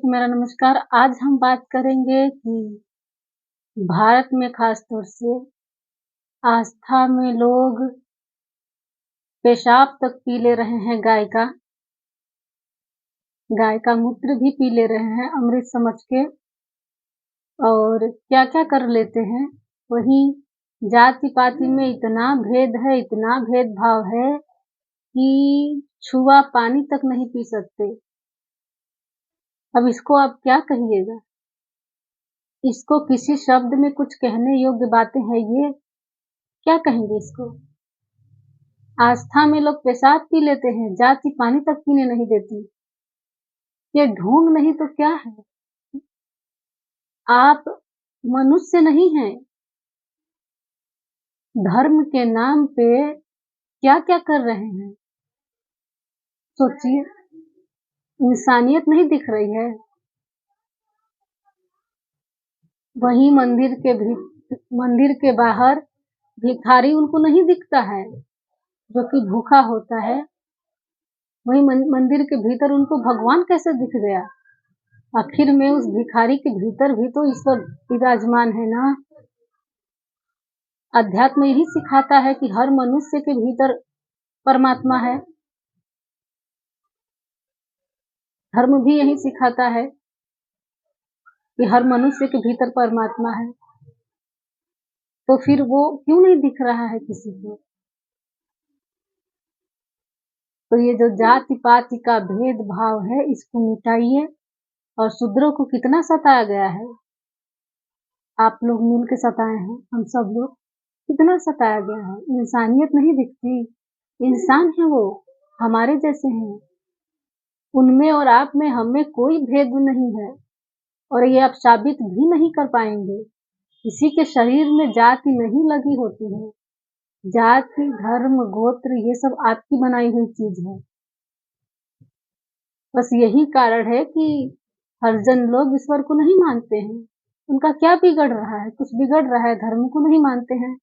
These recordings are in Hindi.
सबको मेरा नमस्कार। आज हम बात करेंगे कि भारत में ख़ास तौर से आस्था में लोग पेशाब तक पी ले रहे हैं गाय का मूत्र भी पी ले रहे हैं अमृत समझ के और क्या-क्या कर लेते हैं। वहीं जाति-पाति में इतना भेद है, इतना भेदभाव है कि छुआ पानी तक नहीं पी सकते। अब इसको आप क्या कहिएगा? इसको किसी शब्द में कुछ कहने योग्य बातें हैं ये? क्या कहेंगे इसको? आस्था में लोग पेशाब पी लेते हैं, जाति पानी तक पीने नहीं देती। ये ढोंग नहीं तो क्या है? आप मनुष्य नहीं हैं। धर्म के नाम पे क्या-क्या कर रहे हैं? सोचिए, इंसानियत नहीं दिख रही है। वहीं मंदिर के बाहर भिखारी उनको नहीं दिखता है, जो कि भूखा होता है। वहीं मंदिर के भीतर उनको भगवान कैसे दिख गया? आखिर में उस भिखारी के भीतर भी तो ईश्वर विराजमान है ना। अध्यात्म यही सिखाता है कि हर मनुष्य के भीतर परमात्मा है। धर्म भी यही सिखाता है कि हर मनुष्य के भीतर परमात्मा है। तो फिर वो क्यों नहीं दिख रहा है किसी को? तो ये जो जाति पाति का भेदभाव है इसको मिटाइए। और शूद्रों को कितना सताया गया है, आप लोग मिल के सताए हैं, हम सब लोग कितना सताया गया है। इंसानियत नहीं दिखती। इंसान है वो, हमारे जैसे हैं। उनमें और आप में हमें कोई भेद नहीं है और ये आप साबित भी नहीं कर पाएंगे। किसी के शरीर में जाति नहीं लगी होती है। जाति, धर्म, गोत्र ये सब आपकी बनाई हुई चीज है। बस यही कारण है कि हरिजन लोग ईश्वर को नहीं मानते हैं। उनका क्या बिगड़ रहा है? कुछ बिगड़ रहा है, धर्म को नहीं मानते हैं।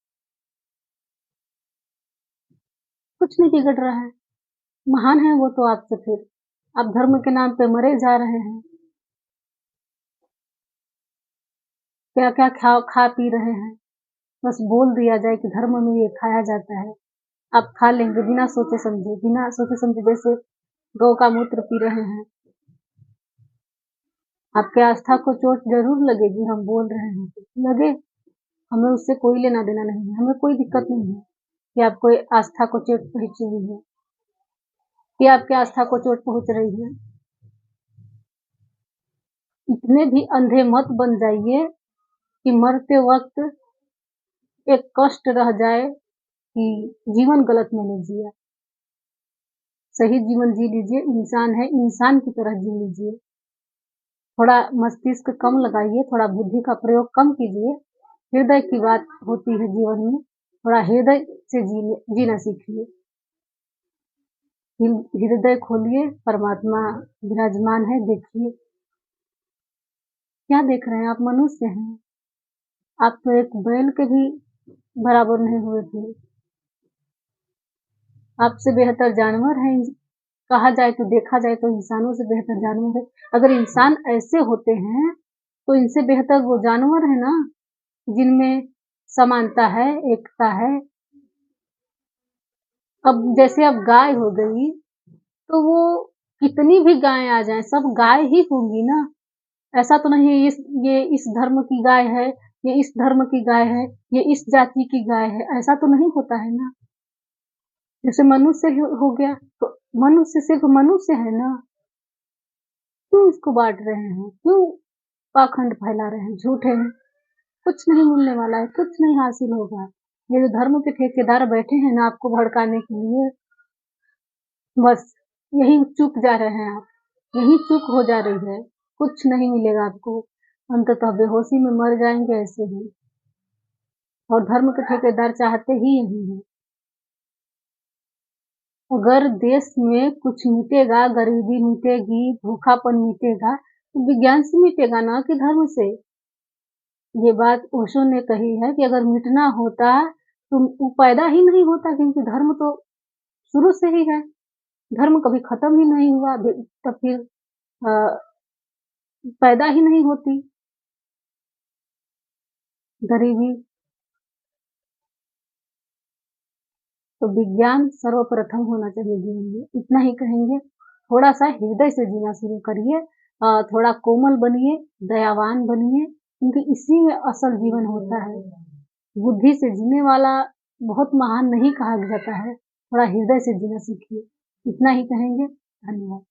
कुछ नहीं बिगड़ रहा है। महान है वो तो आपसे फिर। आप धर्म के नाम पे मरे जा रहे हैं। क्या-क्या खा पी रहे हैं। बस बोल दिया जाए कि धर्म में ये खाया जाता है, आप खा लेंगे बिना सोचे समझे जैसे गौ का मूत्र पी रहे हैं। आपके आस्था को चोट जरूर लगेगी, हम बोल रहे हैं तो लगे, हमें उससे कोई लेना देना नहीं है। हमें कोई दिक्कत नहीं है कि आपको आस्था को चोट पहुंची हुई है कि आपके आस्था को चोट पहुंच रही है। इतने भी अंधे मत बन जाइए कि मरते वक्त एक कष्ट रह जाए कि जीवन गलत मैंने जिया। सही जीवन जी लीजिए। इंसान है, इंसान की तरह जी लीजिए। थोड़ा मस्तिष्क कम लगाइए, थोड़ा बुद्धि का प्रयोग कम कीजिए। हृदय की बात होती है जीवन में, थोड़ा हृदय से जीना सीखिए। हृदय खोलिए, परमात्मा विराजमान है, देखिए। क्या देख रहे हैं? आप मनुष्य हैं। आप तो एक बैल के भी बराबर नहीं हुए थे। आपसे बेहतर जानवर हैं। कहा जाए तो, देखा जाए तो इंसानों से बेहतर जानवर है। अगर इंसान ऐसे होते हैं तो इनसे बेहतर वो जानवर है ना, जिनमें समानता है, एकता है। अब जैसे अब गाय हो गई तो वो कितनी भी गाय आ जाए सब गाय ही होंगी ना। ऐसा तो नहीं ये इस धर्म की गाय है, ये इस धर्म की गाय है, ये इस जाति की गाय है, ऐसा तो नहीं होता है ना। जैसे मनुष्य हो गया तो मनुष्य सिर्फ मनुष्य है ना। क्यों इसको बांट रहे हैं? क्यों पाखंड फैला रहे हैं? झूठे हैं। कुछ नहीं मिलने वाला है, कुछ नहीं हासिल होगा। ये जो धर्म के ठेकेदार बैठे हैं ना आपको भड़काने के लिए, बस यही चूक जा रहे हैं आप। यही चूक हो जा रही है। कुछ नहीं मिलेगा आपको। अंततः बेहोशी में मर जाएंगे ऐसे ही। और धर्म के ठेकेदार चाहते ही यही है। अगर देश में कुछ मिटेगा, गरीबी मिटेगी, भूखापन मिटेगा, तो विज्ञान से मिटेगा ना कि धर्म से। ये बात ओशो ने कही है कि अगर मिटना होता तो वो पैदा ही नहीं होता, क्योंकि धर्म तो शुरू से ही है। धर्म कभी खत्म ही नहीं हुआ। तब फिर पैदा ही नहीं होती। गरीबी। तो विज्ञान सर्वप्रथम होना चाहिए जीवन में, इतना ही कहेंगे। थोड़ा-सा हृदय से जीना शुरू करिए, थोड़ा कोमल बनिए, दयावान बनिए, क्योंकि इसी में असल जीवन होता है। बुद्धि से जीने वाला बहुत महान नहीं कहा जाता है, थोड़ा हृदय से जीना सीखिए। इतना ही कहेंगे, धन्यवाद।